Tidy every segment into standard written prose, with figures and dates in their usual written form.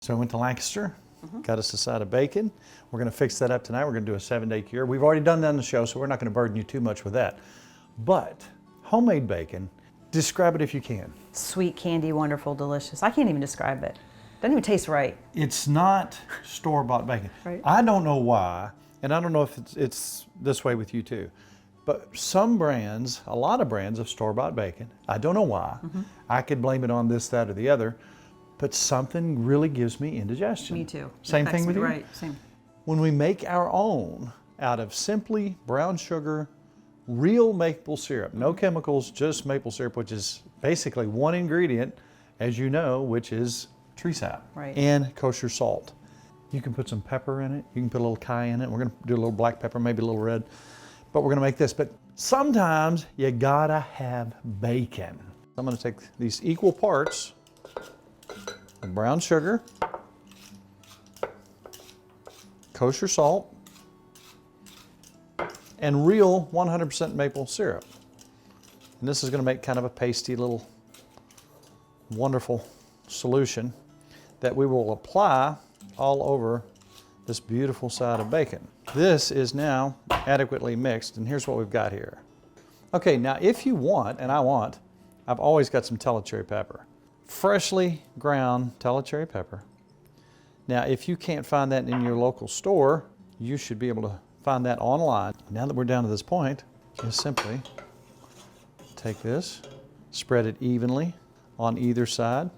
So I went to Lancaster, got us a side of bacon. We're going to fix that up tonight. We're going to do a 7-day cure. We've already done that on the show, so we're not going to burden you too much with that. But homemade bacon, describe it if you can. Sweet, candy, wonderful, delicious. I can't even describe it. Doesn't even taste right. It's not store-bought bacon. Right. I don't know why, and I don't know if it's this way with you too, but some brands, a lot of brands of store-bought bacon, I don't know why. I could blame it on this, that, or the other, but something really gives me indigestion. Me too. Same Affects thing with me, you? Right, same. When we make our own out of simply brown sugar, real maple syrup, no chemicals, just maple syrup, which is basically one ingredient, as you know, which is tree sap Right. and kosher salt. You can put some pepper in it. You can put a little cayenne in it. We're going to do a little black pepper, maybe a little red, but we're going to make this. But sometimes you gotta have bacon. I'm going to take these equal parts of brown sugar, kosher salt, and real 100% maple syrup. And this is going to make kind of a pasty little wonderful solution that we will apply all over this beautiful side of bacon. This is now adequately mixed, and here's what we've got here. Okay, now if you want, and I've always got some Telecherry pepper. Freshly ground Telecherry pepper. Now, if you can't find that in your local store, you should be able to find that online. Now that we're down to this point, just simply take this, spread it evenly on either side.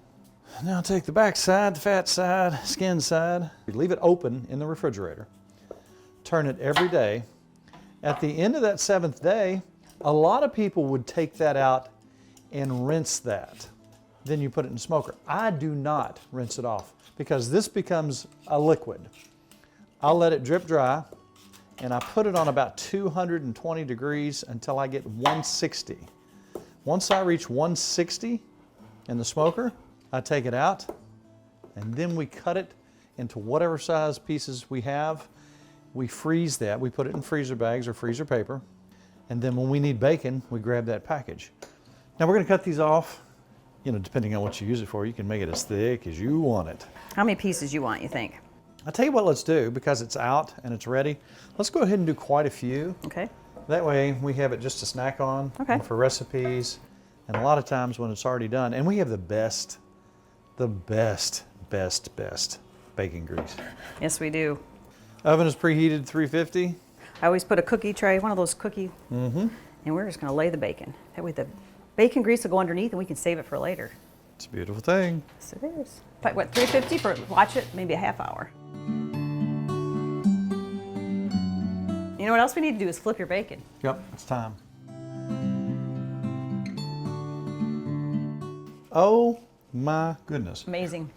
Now take the back side, the fat side, skin side. Leave it open in the refrigerator. Turn it every day. At the end of that 7th day, a lot of people would take that out and rinse that. Then you put it in the smoker. I do not rinse it off because this becomes a liquid. I'll let it drip dry, and I put it on about 220 degrees until I get 160. Once I reach 160 in the smoker, I take it out, and then we cut it into whatever size pieces we have. We freeze that. We put it in freezer bags or freezer paper, and then when we need bacon, we grab that package. Now we're going to cut these off. You know, depending on what you use it for, you can make it as thick as you want it. How many pieces you want, you think? I'll tell you what let's do, because it's out and it's ready. Let's go ahead and do quite a few. Okay. That way we have it just to snack on Okay. for recipes, and a lot of times when it's already done, and we have the best bacon grease. Yes, we do. Oven is preheated 350. I always put a cookie tray, one of those cookie, and we're just going to lay the bacon. That way the bacon grease will go underneath and we can save it for later. It's a beautiful thing. Yes, it is. But what, 350 for, watch it, maybe a half hour. You know what else we need to do is flip your bacon. Yep, it's time. Oh my goodness. Amazing.